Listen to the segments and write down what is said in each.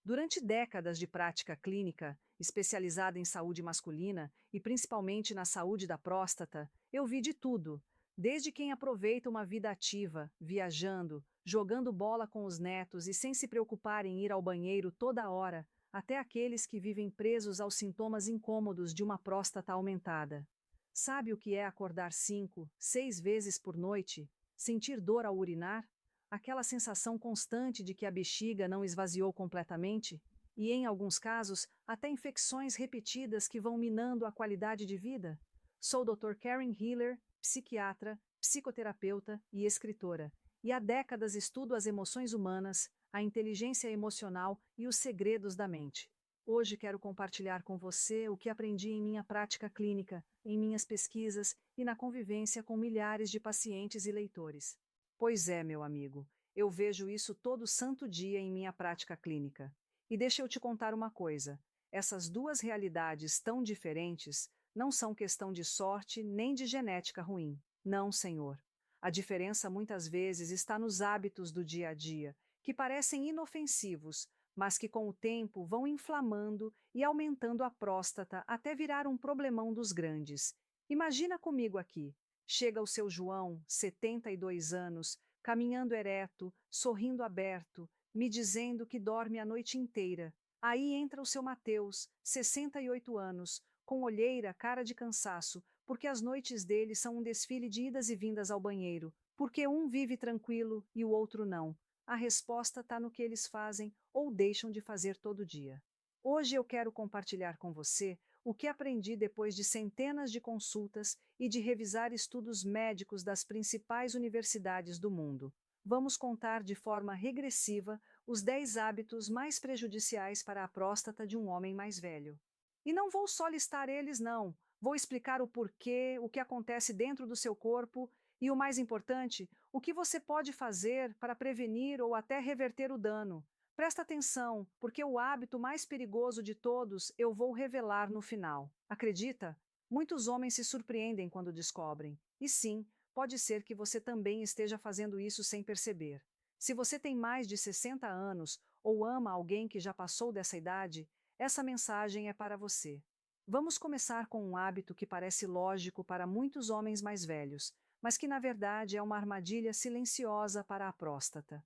Durante décadas de prática clínica, especializada em saúde masculina e principalmente na saúde da próstata, eu vi de tudo. Desde quem aproveita uma vida ativa, viajando, jogando bola com os netos e sem se preocupar em ir ao banheiro toda hora, até aqueles que vivem presos aos sintomas incômodos de uma próstata aumentada. Sabe o que é acordar 5, 6 vezes por noite? Sentir dor ao urinar? Aquela sensação constante de que a bexiga não esvaziou completamente? E, em alguns casos, até infecções repetidas que vão minando a qualidade de vida? Sou Dr. Karen Hiller, psiquiatra, psicoterapeuta e escritora, e há décadas estudo as emoções humanas, a inteligência emocional e os segredos da mente. Hoje quero compartilhar com você o que aprendi em minha prática clínica, em minhas pesquisas e na convivência com milhares de pacientes e leitores. Pois é, meu amigo, eu vejo isso todo santo dia em minha prática clínica. E deixa eu te contar uma coisa: essas duas realidades tão diferentes não são questão de sorte nem de genética ruim. Não, senhor. A diferença muitas vezes está nos hábitos do dia a dia, que parecem inofensivos, mas que com o tempo vão inflamando e aumentando a próstata até virar um problemão dos grandes. Imagina comigo aqui. Chega o seu João, 72 anos, caminhando ereto, sorrindo aberto, me dizendo que dorme a noite inteira. Aí entra o seu Mateus, 68 anos, com olheira, cara de cansaço, porque as noites dele são um desfile de idas e vindas ao banheiro, porque um vive tranquilo e o outro não. A resposta está no que eles fazem ou deixam de fazer todo dia. Hoje eu quero compartilhar com você o que aprendi depois de centenas de consultas e de revisar estudos médicos das principais universidades do mundo. Vamos contar de forma regressiva os 10 hábitos mais prejudiciais para a próstata de um homem mais velho. E não vou só listar eles, não. Vou explicar o porquê, o que acontece dentro do seu corpo e, o mais importante, o que você pode fazer para prevenir ou até reverter o dano. Presta atenção, porque o hábito mais perigoso de todos eu vou revelar no final. Acredita? Muitos homens se surpreendem quando descobrem. E sim, pode ser que você também esteja fazendo isso sem perceber. Se você tem mais de 60 anos ou ama alguém que já passou dessa idade, essa mensagem é para você. Vamos começar com um hábito que parece lógico para muitos homens mais velhos, mas que na verdade é uma armadilha silenciosa para a próstata.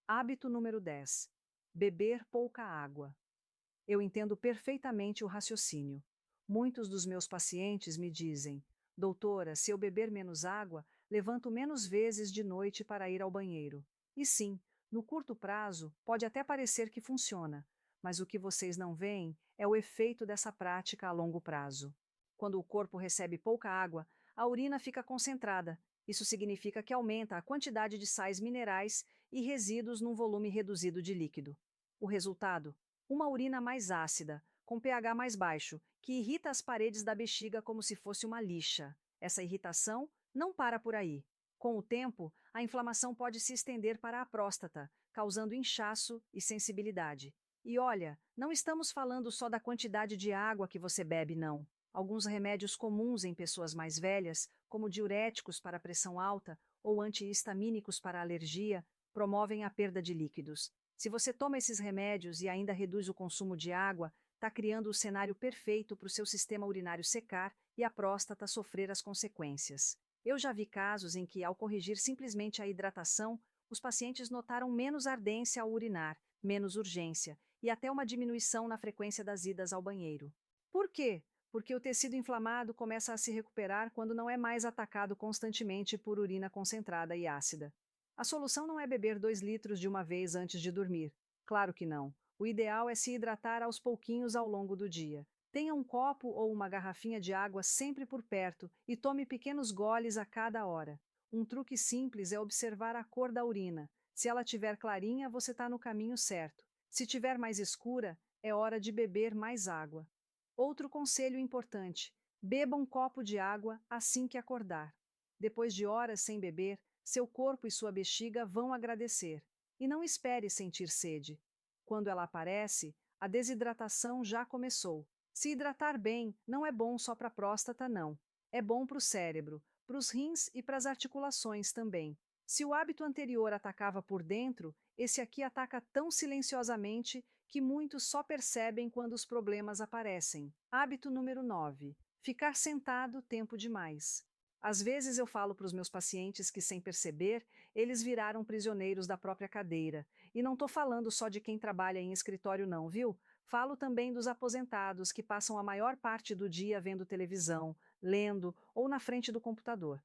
Hábito número 10. Beber pouca água. Eu entendo perfeitamente o raciocínio. Muitos dos meus pacientes me dizem: doutora, se eu beber menos água, levanto menos vezes de noite para ir ao banheiro. E sim, no curto prazo, pode até parecer que funciona, mas o que vocês não veem é o efeito dessa prática a longo prazo. Quando o corpo recebe pouca água, a urina fica concentrada. Isso significa que aumenta a quantidade de sais minerais e resíduos num volume reduzido de líquido. O resultado? Uma urina mais ácida, com pH mais baixo, que irrita as paredes da bexiga como se fosse uma lixa. Essa irritação não para por aí. Com o tempo, a inflamação pode se estender para a próstata, causando inchaço e sensibilidade. E olha, não estamos falando só da quantidade de água que você bebe, não. Alguns remédios comuns em pessoas mais velhas, como diuréticos para pressão alta ou antihistamínicos para alergia, promovem a perda de líquidos. Se você toma esses remédios e ainda reduz o consumo de água, está criando o cenário perfeito para o seu sistema urinário secar e a próstata sofrer as consequências. Eu já vi casos em que, ao corrigir simplesmente a hidratação, os pacientes notaram menos ardência ao urinar, menos urgência e até uma diminuição na frequência das idas ao banheiro. Por quê? Porque o tecido inflamado começa a se recuperar quando não é mais atacado constantemente por urina concentrada e ácida. A solução não é beber 2 litros de uma vez antes de dormir. Claro que não. O ideal é se hidratar aos pouquinhos ao longo do dia. Tenha um copo ou uma garrafinha de água sempre por perto e tome pequenos goles a cada hora. Um truque simples é observar a cor da urina. Se ela tiver clarinha, você está no caminho certo. Se tiver mais escura, é hora de beber mais água. Outro conselho importante: beba um copo de água assim que acordar. Depois de horas sem beber, seu corpo e sua bexiga vão agradecer. E não espere sentir sede. Quando ela aparece, a desidratação já começou. Se hidratar bem não é bom só para a próstata, não. É bom para o cérebro, para os rins e para as articulações também. Se o hábito anterior atacava por dentro, esse aqui ataca tão silenciosamente que muitos só percebem quando os problemas aparecem. Hábito número 9: ficar sentado tempo demais. Às vezes eu falo para os meus pacientes que, sem perceber, eles viraram prisioneiros da própria cadeira. E não estou falando só de quem trabalha em escritório, não, viu? Falo também dos aposentados que passam a maior parte do dia vendo televisão, lendo ou na frente do computador.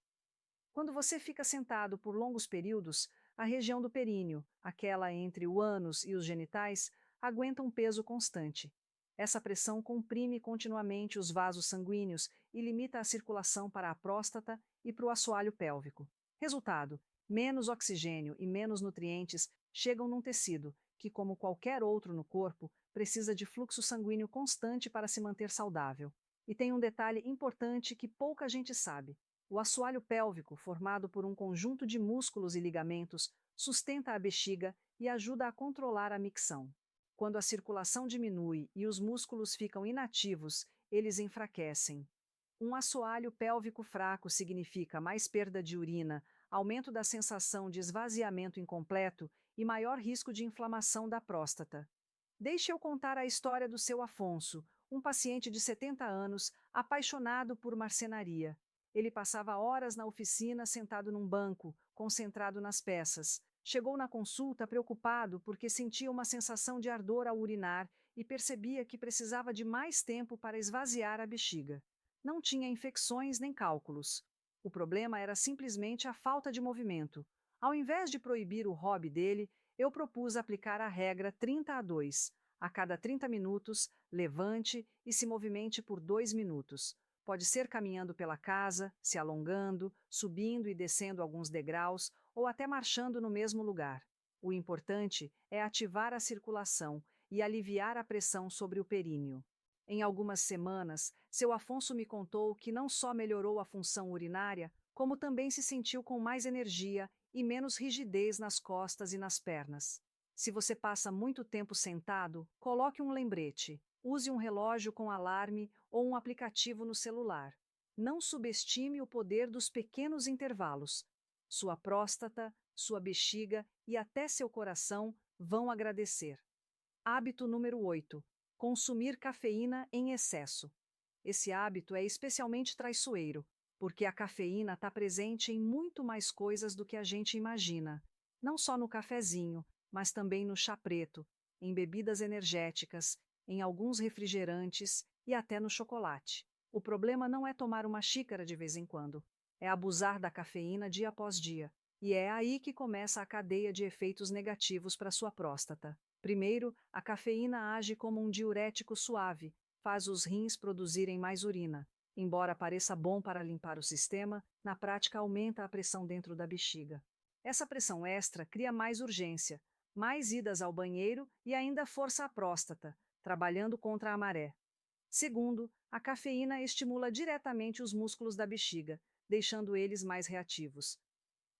Quando você fica sentado por longos períodos, a região do períneo, aquela entre o ânus e os genitais, aguenta um peso constante. Essa pressão comprime continuamente os vasos sanguíneos e limita a circulação para a próstata e para o assoalho pélvico. Resultado: menos oxigênio e menos nutrientes chegam num tecido que, como qualquer outro no corpo, precisa de fluxo sanguíneo constante para se manter saudável. E tem um detalhe importante que pouca gente sabe: o assoalho pélvico, formado por um conjunto de músculos e ligamentos, sustenta a bexiga e ajuda a controlar a micção. Quando a circulação diminui e os músculos ficam inativos, eles enfraquecem. Um assoalho pélvico fraco significa mais perda de urina, aumento da sensação de esvaziamento incompleto e maior risco de inflamação da próstata. Deixe eu contar a história do seu Afonso, um paciente de 70 anos, apaixonado por marcenaria. Ele passava horas na oficina sentado num banco, concentrado nas peças. Chegou na consulta preocupado porque sentia uma sensação de ardor ao urinar e percebia que precisava de mais tempo para esvaziar a bexiga. Não tinha infecções nem cálculos. O problema era simplesmente a falta de movimento. Ao invés de proibir o hobby dele, eu propus aplicar a regra 30-2. A cada 30 minutos, levante e se movimente por 2 minutos. Pode ser caminhando pela casa, se alongando, subindo e descendo alguns degraus ou até marchando no mesmo lugar. O importante é ativar a circulação e aliviar a pressão sobre o períneo. Em algumas semanas, seu Afonso me contou que não só melhorou a função urinária, como também se sentiu com mais energia e menos rigidez nas costas e nas pernas. Se você passa muito tempo sentado, coloque um lembrete. Use um relógio com alarme ou um aplicativo no celular. Não subestime o poder dos pequenos intervalos. Sua próstata, sua bexiga e até seu coração vão agradecer. Hábito número 8: consumir cafeína em excesso. Esse hábito é especialmente traiçoeiro, porque a cafeína está presente em muito mais coisas do que a gente imagina. Não só no cafezinho, mas também no chá preto, em bebidas energéticas, em alguns refrigerantes e até no chocolate. O problema não é tomar uma xícara de vez em quando, é abusar da cafeína dia após dia. E é aí que começa a cadeia de efeitos negativos para sua próstata. Primeiro, a cafeína age como um diurético suave, faz os rins produzirem mais urina. Embora pareça bom para limpar o sistema, na prática aumenta a pressão dentro da bexiga. Essa pressão extra cria mais urgência, mais idas ao banheiro e ainda força a próstata, trabalhando contra a maré. Segundo, a cafeína estimula diretamente os músculos da bexiga, deixando eles mais reativos.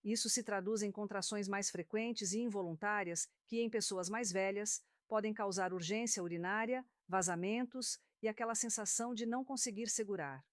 Isso se traduz em contrações mais frequentes e involuntárias que, em pessoas mais velhas, podem causar urgência urinária, vazamentos e aquela sensação de não conseguir segurar.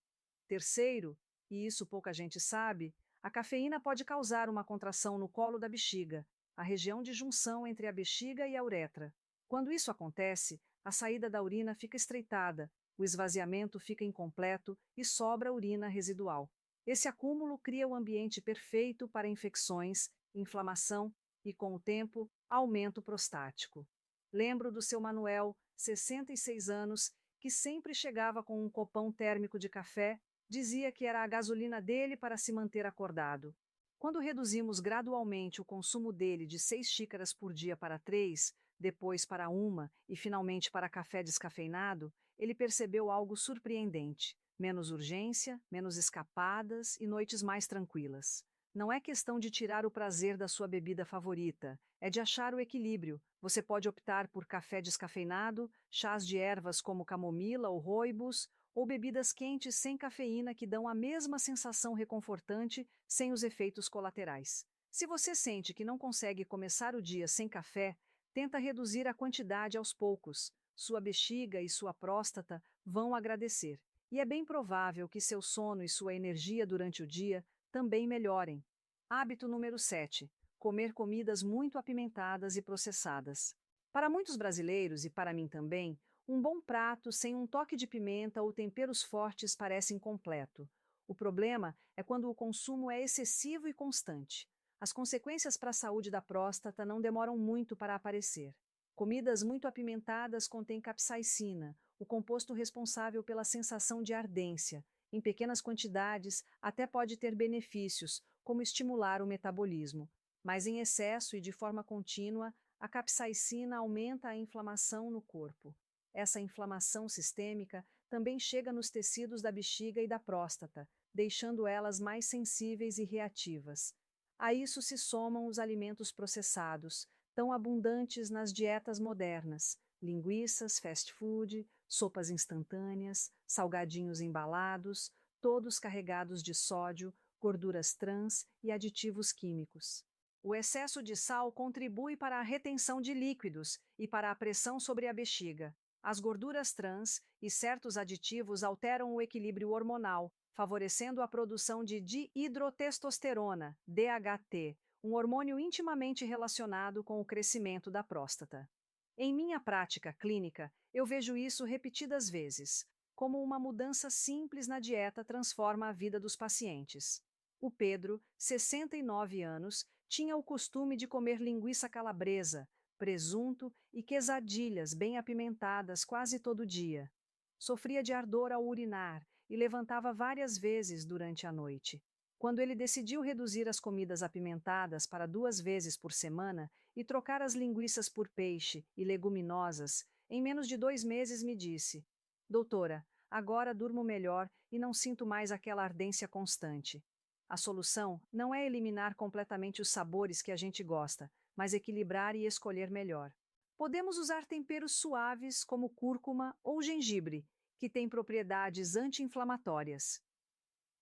Terceiro, e isso pouca gente sabe, a cafeína pode causar uma contração no colo da bexiga, a região de junção entre a bexiga e a uretra. Quando isso acontece, a saída da urina fica estreitada, o esvaziamento fica incompleto e sobra urina residual. Esse acúmulo cria o ambiente perfeito para infecções, inflamação e, com o tempo, aumento prostático. Lembro do seu Manuel, 66 anos, que sempre chegava com um copão térmico de café, dizia que era a gasolina dele para se manter acordado. Quando reduzimos gradualmente o consumo dele de 6 xícaras por dia para 3, depois para 1 e finalmente para café descafeinado, ele percebeu algo surpreendente: menos urgência, menos escapadas e noites mais tranquilas. Não é questão de tirar o prazer da sua bebida favorita, é de achar o equilíbrio. Você pode optar por café descafeinado, chás de ervas como camomila ou rooibos, ou bebidas quentes sem cafeína que dão a mesma sensação reconfortante sem os efeitos colaterais. Se você sente que não consegue começar o dia sem café, tenta reduzir a quantidade aos poucos. Sua bexiga e sua próstata vão agradecer. E é bem provável que seu sono e sua energia durante o dia também melhorem. Hábito número 7: comer comidas muito apimentadas e processadas. Para muitos brasileiros, e para mim também, um bom prato sem um toque de pimenta ou temperos fortes parece incompleto. O problema é quando o consumo é excessivo e constante. As consequências para a saúde da próstata não demoram muito para aparecer. Comidas muito apimentadas contêm capsaicina, o composto responsável pela sensação de ardência. Em pequenas quantidades, até pode ter benefícios, como estimular o metabolismo. Mas em excesso e de forma contínua, a capsaicina aumenta a inflamação no corpo. Essa inflamação sistêmica também chega nos tecidos da bexiga e da próstata, deixando elas mais sensíveis e reativas. A isso se somam os alimentos processados, tão abundantes nas dietas modernas: linguiças, fast food, sopas instantâneas, salgadinhos embalados, todos carregados de sódio, gorduras trans e aditivos químicos. O excesso de sal contribui para a retenção de líquidos e para a pressão sobre a bexiga. As gorduras trans e certos aditivos alteram o equilíbrio hormonal, favorecendo a produção de dihidrotestosterona, DHT, um hormônio intimamente relacionado com o crescimento da próstata. Em minha prática clínica, eu vejo isso repetidas vezes, como uma mudança simples na dieta transforma a vida dos pacientes. O Pedro, 69 anos, tinha o costume de comer linguiça calabresa, presunto e quesadilhas bem apimentadas quase todo dia. Sofria de ardor ao urinar e levantava várias vezes durante a noite. Quando ele decidiu reduzir as comidas apimentadas para 2 vezes por semana e trocar as linguiças por peixe e leguminosas, em menos de 2 meses me disse: Doutora, agora durmo melhor e não sinto mais aquela ardência constante. A solução não é eliminar completamente os sabores que a gente gosta, mas equilibrar e escolher melhor. Podemos usar temperos suaves como cúrcuma ou gengibre, que têm propriedades anti-inflamatórias.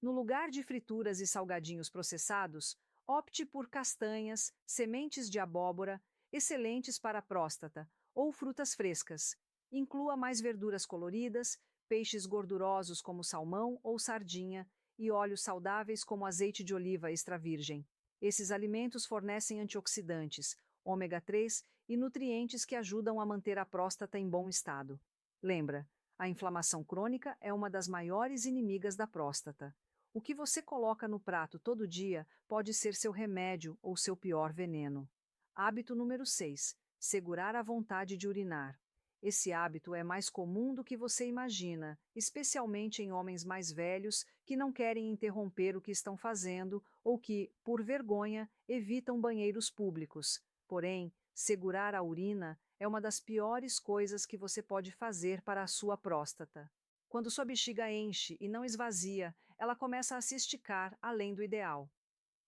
No lugar de frituras e salgadinhos processados, opte por castanhas, sementes de abóbora, excelentes para a próstata, ou frutas frescas. Inclua mais verduras coloridas, peixes gordurosos como salmão ou sardinha e óleos saudáveis como azeite de oliva extra virgem. Esses alimentos fornecem antioxidantes, ômega 3 e nutrientes que ajudam a manter a próstata em bom estado. Lembra, a inflamação crônica é uma das maiores inimigas da próstata. O que você coloca no prato todo dia pode ser seu remédio ou seu pior veneno. Hábito número 6: segurar a vontade de urinar. Esse hábito é mais comum do que você imagina, especialmente em homens mais velhos que não querem interromper o que estão fazendo ou que, por vergonha, evitam banheiros públicos. Porém, segurar a urina é uma das piores coisas que você pode fazer para a sua próstata. Quando sua bexiga enche e não esvazia, ela começa a se esticar além do ideal.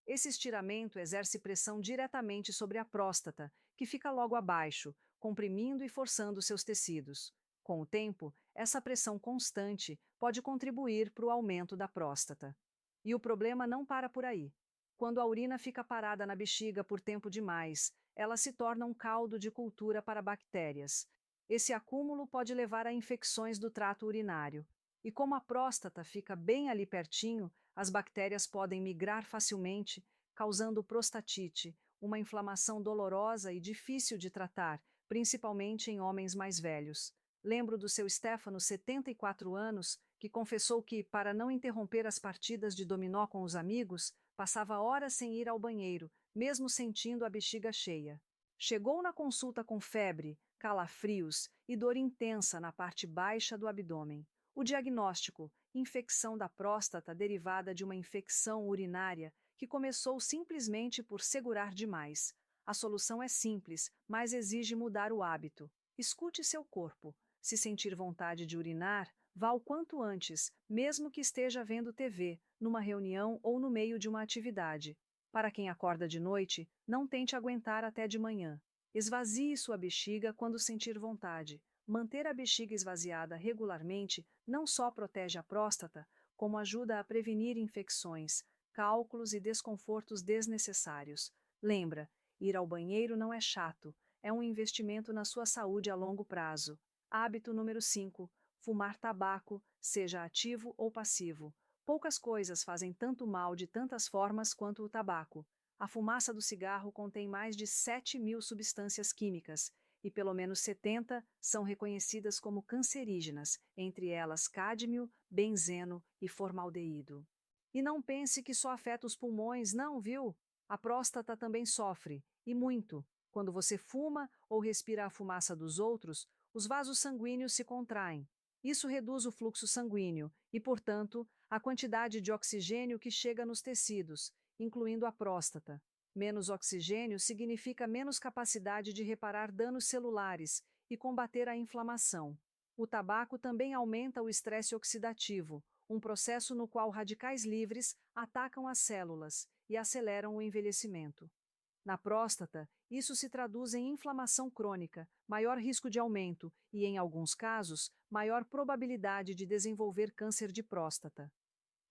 Esse estiramento exerce pressão diretamente sobre a próstata, que fica logo abaixo, comprimindo e forçando seus tecidos. Com o tempo, essa pressão constante pode contribuir para o aumento da próstata. E o problema não para por aí. Quando a urina fica parada na bexiga por tempo demais, ela se torna um caldo de cultura para bactérias. Esse acúmulo pode levar a infecções do trato urinário. E como a próstata fica bem ali pertinho, as bactérias podem migrar facilmente, causando prostatite, uma inflamação dolorosa e difícil de tratar, principalmente em homens mais velhos. Lembro do seu Stefano, 74 anos, que confessou que, para não interromper as partidas de dominó com os amigos, passava horas sem ir ao banheiro, mesmo sentindo a bexiga cheia. Chegou na consulta com febre, calafrios e dor intensa na parte baixa do abdômen. O diagnóstico: infecção da próstata derivada de uma infecção urinária que começou simplesmente por segurar demais. A solução é simples, mas exige mudar o hábito. Escute seu corpo. Se sentir vontade de urinar, vá o quanto antes, mesmo que esteja vendo TV, numa reunião ou no meio de uma atividade. Para quem acorda de noite, não tente aguentar até de manhã. Esvazie sua bexiga quando sentir vontade. Manter a bexiga esvaziada regularmente não só protege a próstata, como ajuda a prevenir infecções, cálculos e desconfortos desnecessários. Lembra, ir ao banheiro não é chato, é um investimento na sua saúde a longo prazo. Hábito número 5: fumar tabaco, seja ativo ou passivo. Poucas coisas fazem tanto mal de tantas formas quanto o tabaco. A fumaça do cigarro contém mais de 7.000 substâncias químicas, e pelo menos 70 são reconhecidas como cancerígenas, entre elas cádmio, benzeno e formaldeído. E não pense que só afeta os pulmões, não, viu? A próstata também sofre, e muito. Quando você fuma ou respira a fumaça dos outros, os vasos sanguíneos se contraem. Isso reduz o fluxo sanguíneo e, portanto, a quantidade de oxigênio que chega nos tecidos, incluindo a próstata. Menos oxigênio significa menos capacidade de reparar danos celulares e combater a inflamação. O tabaco também aumenta o estresse oxidativo, um processo no qual radicais livres atacam as células e aceleram o envelhecimento. Na próstata, isso se traduz em inflamação crônica, maior risco de aumento e, em alguns casos, maior probabilidade de desenvolver câncer de próstata.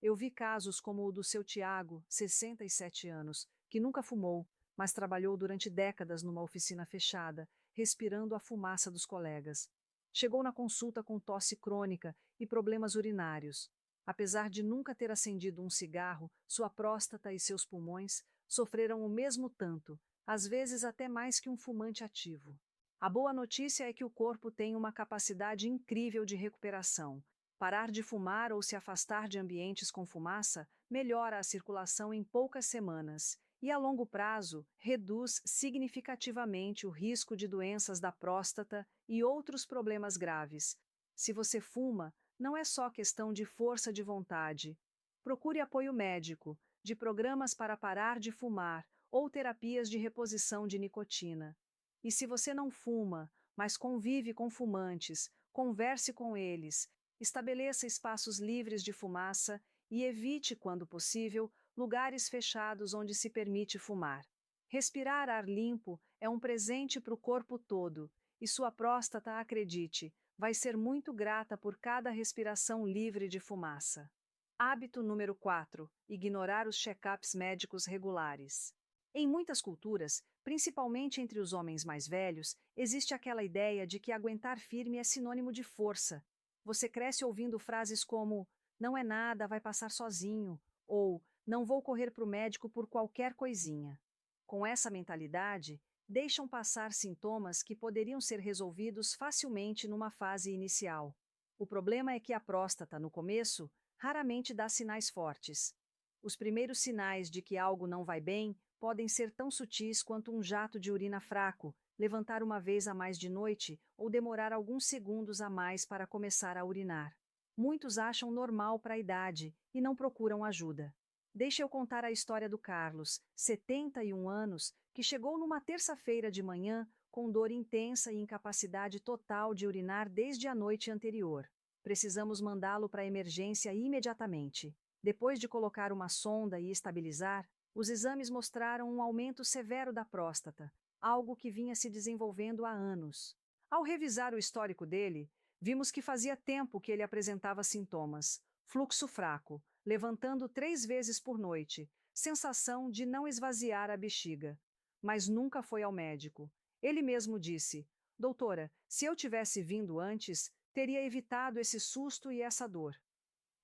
Eu vi casos como o do seu Tiago, 67 anos, que nunca fumou, mas trabalhou durante décadas numa oficina fechada, respirando a fumaça dos colegas. Chegou na consulta com tosse crônica e problemas urinários. Apesar de nunca ter acendido um cigarro, sua próstata e seus pulmões sofreram o mesmo tanto, às vezes até mais que um fumante ativo. A boa notícia é que o corpo tem uma capacidade incrível de recuperação. Parar de fumar ou se afastar de ambientes com fumaça melhora a circulação em poucas semanas e, a longo prazo, reduz significativamente o risco de doenças da próstata e outros problemas graves. Se você fuma, não é só questão de força de vontade. Procure apoio médico, de programas para parar de fumar ou terapias de reposição de nicotina. E se você não fuma, mas convive com fumantes, converse com eles, estabeleça espaços livres de fumaça e evite, quando possível, lugares fechados onde se permite fumar. Respirar ar limpo é um presente para o corpo todo, e sua próstata, acredite, vai ser muito grata por cada respiração livre de fumaça. Hábito número 4: ignorar os check-ups médicos regulares. Em muitas culturas, principalmente entre os homens mais velhos, existe aquela ideia de que aguentar firme é sinônimo de força. Você cresce ouvindo frases como "não é nada, vai passar sozinho" ou "não vou correr para o médico por qualquer coisinha". Com essa mentalidade, deixam passar sintomas que poderiam ser resolvidos facilmente numa fase inicial. O problema é que a próstata, no começo, raramente dá sinais fortes. Os primeiros sinais de que algo não vai bem podem ser tão sutis quanto um jato de urina fraco, levantar uma vez a mais de noite ou demorar alguns segundos a mais para começar a urinar. Muitos acham normal para a idade e não procuram ajuda. Deixe eu contar a história do Carlos, 71 anos, que chegou numa terça-feira de manhã com dor intensa e incapacidade total de urinar desde a noite anterior. Precisamos mandá-lo para a emergência imediatamente. Depois de colocar uma sonda e estabilizar, os exames mostraram um aumento severo da próstata, algo que vinha se desenvolvendo há anos. Ao revisar o histórico dele, vimos que fazia tempo que ele apresentava sintomas: fluxo fraco, levantando 3 vezes por noite, sensação de não esvaziar a bexiga. Mas nunca foi ao médico. Ele mesmo disse: "Doutora, se eu tivesse vindo antes, teria evitado esse susto e essa dor."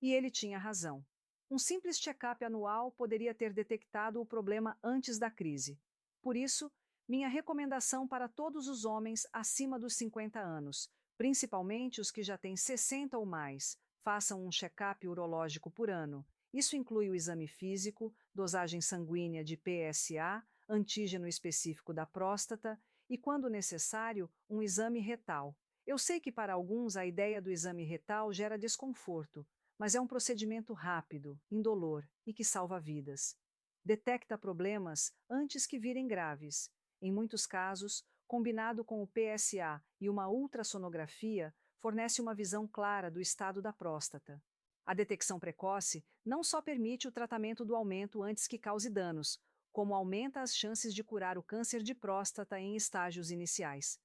E ele tinha razão. Um simples check-up anual poderia ter detectado o problema antes da crise. Por isso, minha recomendação para todos os homens acima dos 50 anos, principalmente os que já têm 60 ou mais, façam um check-up urológico por ano. Isso inclui o exame físico, dosagem sanguínea de PSA, antígeno específico da próstata e, quando necessário, um exame retal. Eu sei que para alguns a ideia do exame retal gera desconforto, mas é um procedimento rápido, indolor e que salva vidas. Detecta problemas antes que virem graves. Em muitos casos, combinado com o PSA e uma ultrassonografia, fornece uma visão clara do estado da próstata. A detecção precoce não só permite o tratamento do aumento antes que cause danos, como aumenta as chances de curar o câncer de próstata em estágios iniciais.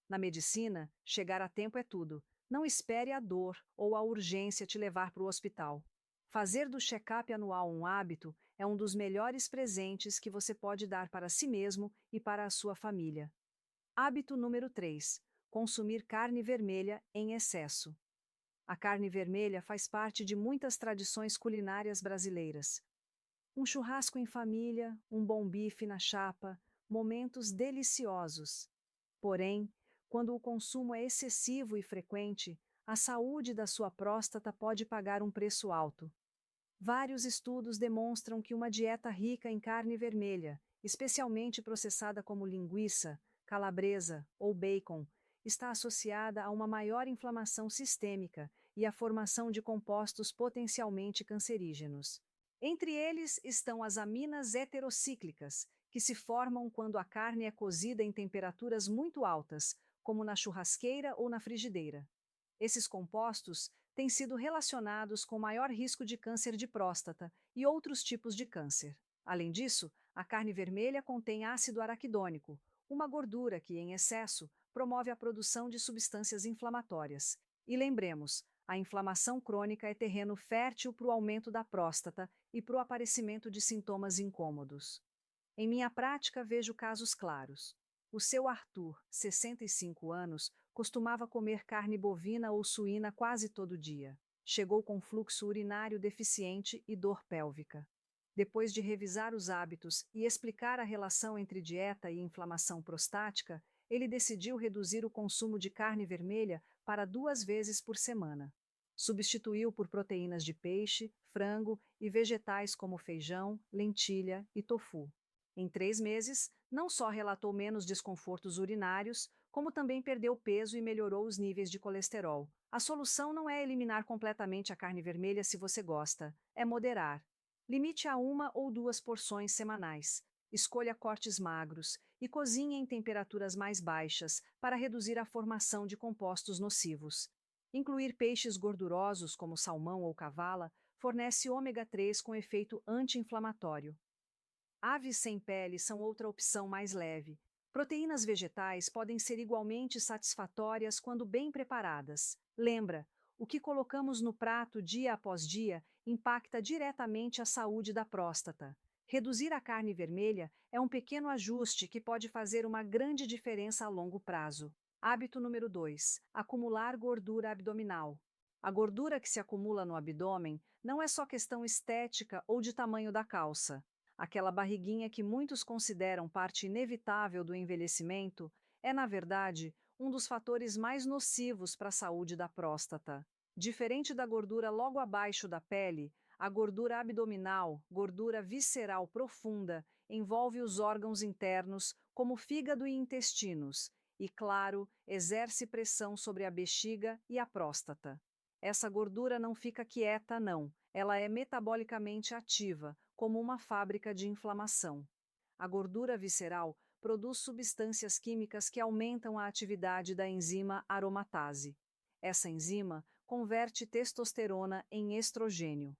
Na medicina, chegar a tempo é tudo. Não espere a dor ou a urgência te levar para o hospital. Fazer do check-up anual um hábito é um dos melhores presentes que você pode dar para si mesmo e para a sua família. Hábito número 3: consumir carne vermelha em excesso. A carne vermelha faz parte de muitas tradições culinárias brasileiras. Um churrasco em família, um bom bife na chapa, momentos deliciosos. Porém, Quando o consumo é excessivo e frequente, a saúde da sua próstata pode pagar um preço alto. Vários estudos demonstram que uma dieta rica em carne vermelha, especialmente processada como linguiça, calabresa ou bacon, está associada a uma maior inflamação sistêmica e à formação de compostos potencialmente cancerígenos. Entre eles estão as aminas heterocíclicas, que se formam quando a carne é cozida em temperaturas muito altas, como na churrasqueira ou na frigideira. Esses compostos têm sido relacionados com maior risco de câncer de próstata e outros tipos de câncer. Além disso, a carne vermelha contém ácido araquidônico, uma gordura que, em excesso, promove a produção de substâncias inflamatórias. E lembremos, a inflamação crônica é terreno fértil para o aumento da próstata e para o aparecimento de sintomas incômodos. Em minha prática, vejo casos claros. O seu Arthur, 65 anos, costumava comer carne bovina ou suína quase todo dia. Chegou com fluxo urinário deficiente e dor pélvica. Depois de revisar os hábitos e explicar a relação entre dieta e inflamação prostática, ele decidiu reduzir o consumo de carne vermelha para 2 vezes por semana. Substituiu por proteínas de peixe, frango e vegetais como feijão, lentilha e tofu. Em 3 meses, não só relatou menos desconfortos urinários, como também perdeu peso e melhorou os níveis de colesterol. A solução não é eliminar completamente a carne vermelha se você gosta, é moderar. Limite a 1 ou 2 porções semanais. Escolha cortes magros e cozinhe em temperaturas mais baixas para reduzir a formação de compostos nocivos. Incluir peixes gordurosos como salmão ou cavala fornece ômega 3 com efeito anti-inflamatório. Aves sem pele são outra opção mais leve. Proteínas vegetais podem ser igualmente satisfatórias quando bem preparadas. Lembra, o que colocamos no prato dia após dia impacta diretamente a saúde da próstata. Reduzir a carne vermelha é um pequeno ajuste que pode fazer uma grande diferença a longo prazo. Hábito número 2: acumular gordura abdominal. A gordura que se acumula no abdômen não é só questão estética ou de tamanho da calça. Aquela barriguinha que muitos consideram parte inevitável do envelhecimento é, na verdade, um dos fatores mais nocivos para a saúde da próstata. Diferente da gordura logo abaixo da pele, a gordura abdominal, gordura visceral profunda, envolve os órgãos internos, como fígado e intestinos, e, claro, exerce pressão sobre a bexiga e a próstata. Essa gordura não fica quieta, não. Ela é metabolicamente ativa, como uma fábrica de inflamação. A gordura visceral produz substâncias químicas que aumentam a atividade da enzima aromatase. Essa enzima converte testosterona em estrogênio.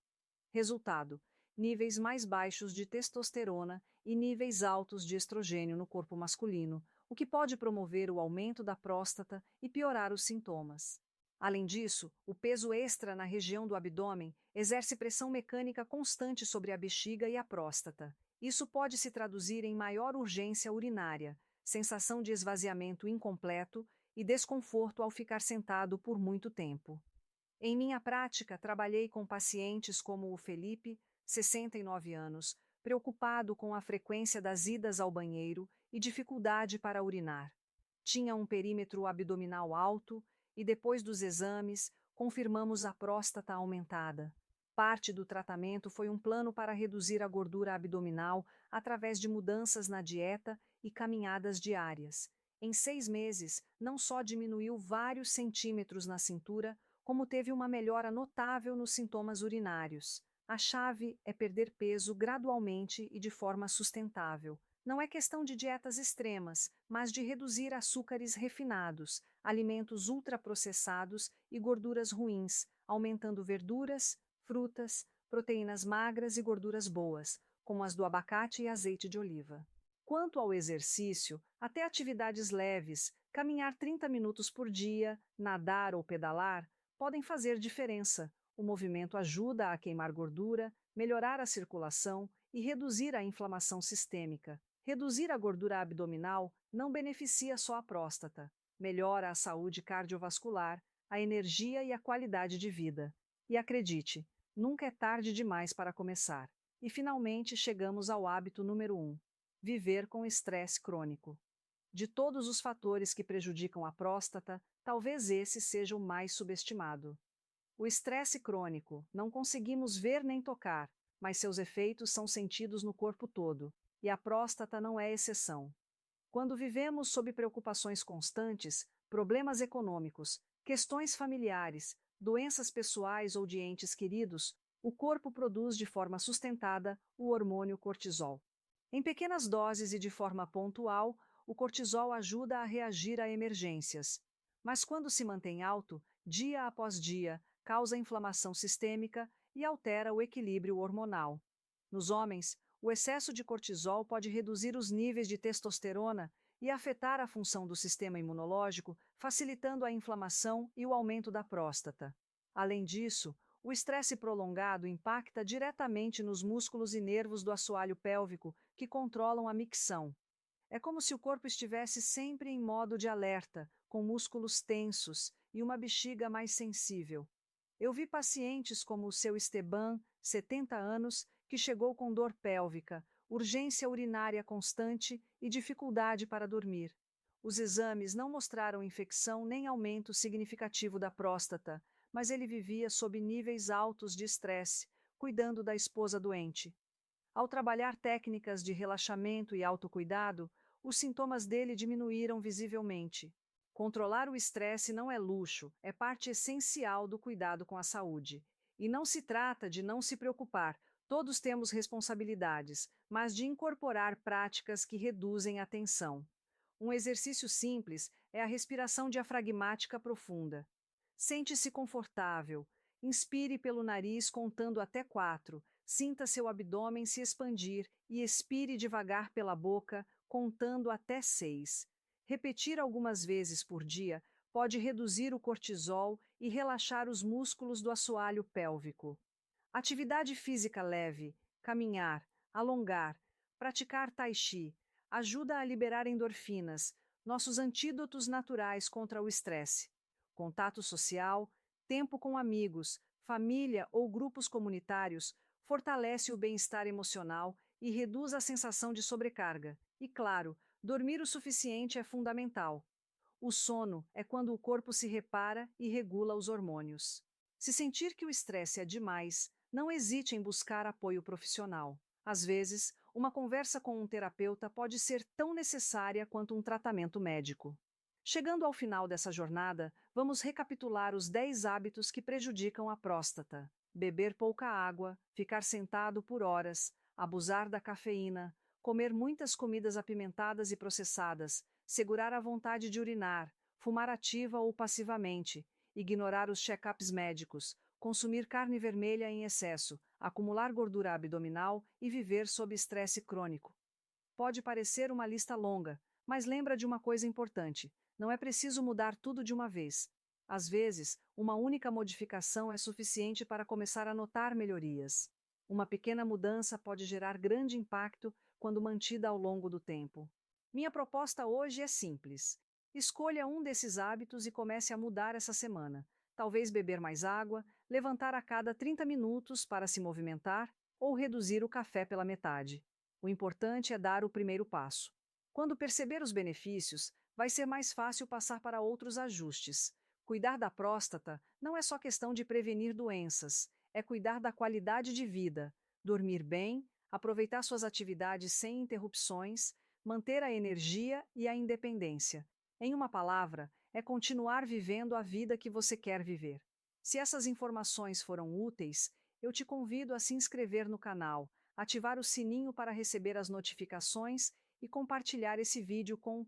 Resultado: níveis mais baixos de testosterona e níveis altos de estrogênio no corpo masculino, o que pode promover o aumento da próstata e piorar os sintomas. Além disso, o peso extra na região do abdômen exerce pressão mecânica constante sobre a bexiga e a próstata. Isso pode se traduzir em maior urgência urinária, sensação de esvaziamento incompleto e desconforto ao ficar sentado por muito tempo. Em minha prática, trabalhei com pacientes como o Felipe, 69 anos, preocupado com a frequência das idas ao banheiro e dificuldade para urinar. Tinha um perímetro abdominal alto e, depois dos exames, confirmamos a próstata aumentada. Parte do tratamento foi um plano para reduzir a gordura abdominal através de mudanças na dieta e caminhadas diárias. Em 6 meses, não só diminuiu vários centímetros na cintura, como teve uma melhora notável nos sintomas urinários. A chave é perder peso gradualmente e de forma sustentável. Não é questão de dietas extremas, mas de reduzir açúcares refinados, alimentos ultraprocessados e gorduras ruins, aumentando verduras, frutas, proteínas magras e gorduras boas, como as do abacate e azeite de oliva. Quanto ao exercício, até atividades leves, caminhar 30 minutos por dia, nadar ou pedalar, podem fazer diferença. O movimento ajuda a queimar gordura, melhorar a circulação e reduzir a inflamação sistêmica. Reduzir a gordura abdominal não beneficia só a próstata, melhora a saúde cardiovascular, a energia e a qualidade de vida. E acredite, nunca é tarde demais para começar. E finalmente chegamos ao hábito número 1: viver com estresse crônico. De todos os fatores que prejudicam a próstata, talvez esse seja o mais subestimado. O estresse crônico, não conseguimos ver nem tocar, mas seus efeitos são sentidos no corpo todo, e a próstata não é exceção. Quando vivemos sob preocupações constantes, problemas econômicos, questões familiares, doenças pessoais ou de entes queridos, o corpo produz de forma sustentada o hormônio cortisol. Em pequenas doses e de forma pontual, o cortisol ajuda a reagir a emergências. Mas quando se mantém alto, dia após dia, causa inflamação sistêmica e altera o equilíbrio hormonal. Nos homens, o excesso de cortisol pode reduzir os níveis de testosterona e afetar a função do sistema imunológico, facilitando a inflamação e o aumento da próstata. Além disso, o estresse prolongado impacta diretamente nos músculos e nervos do assoalho pélvico, que controlam a micção. É como se o corpo estivesse sempre em modo de alerta, com músculos tensos e uma bexiga mais sensível. Eu vi pacientes como o seu Esteban, 70 anos, que chegou com dor pélvica, urgência urinária constante e dificuldade para dormir. Os exames não mostraram infecção nem aumento significativo da próstata, mas ele vivia sob níveis altos de estresse, cuidando da esposa doente. Ao trabalhar técnicas de relaxamento e autocuidado, os sintomas dele diminuíram visivelmente. Controlar o estresse não é luxo, é parte essencial do cuidado com a saúde. E não se trata de não se preocupar, todos temos responsabilidades, mas de incorporar práticas que reduzem a tensão. Um exercício simples é a respiração diafragmática profunda. Sente-se confortável. Inspire pelo nariz contando até 4. Sinta seu abdômen se expandir e expire devagar pela boca, contando até 6. Repetir algumas vezes por dia pode reduzir o cortisol e relaxar os músculos do assoalho pélvico. Atividade física leve, caminhar, alongar, praticar tai chi, ajuda a liberar endorfinas, nossos antídotos naturais contra o estresse. Contato social, tempo com amigos, família ou grupos comunitários fortalece o bem-estar emocional e reduz a sensação de sobrecarga. E, claro, dormir o suficiente é fundamental. O sono é quando o corpo se repara e regula os hormônios. Se sentir que o estresse é demais, não hesite em buscar apoio profissional. Às vezes, uma conversa com um terapeuta pode ser tão necessária quanto um tratamento médico. Chegando ao final dessa jornada, vamos recapitular os 10 hábitos que prejudicam a próstata. Beber pouca água, ficar sentado por horas, abusar da cafeína, comer muitas comidas apimentadas e processadas, segurar a vontade de urinar, fumar ativa ou passivamente, ignorar os check-ups médicos, consumir carne vermelha em excesso, acumular gordura abdominal e viver sob estresse crônico. Pode parecer uma lista longa, mas lembra de uma coisa importante: não é preciso mudar tudo de uma vez. Às vezes, uma única modificação é suficiente para começar a notar melhorias. Uma pequena mudança pode gerar grande impacto quando mantida ao longo do tempo. Minha proposta hoje é simples. Escolha um desses hábitos e comece a mudar essa semana. Talvez beber mais água, levantar a cada 30 minutos para se movimentar ou reduzir o café pela metade. O importante é dar o primeiro passo. Quando perceber os benefícios, vai ser mais fácil passar para outros ajustes. Cuidar da próstata não é só questão de prevenir doenças, é cuidar da qualidade de vida, dormir bem, aproveitar suas atividades sem interrupções, manter a energia e a independência. Em uma palavra, é continuar vivendo a vida que você quer viver. Se essas informações foram úteis, eu te convido a se inscrever no canal, ativar o sininho para receber as notificações e compartilhar esse vídeo com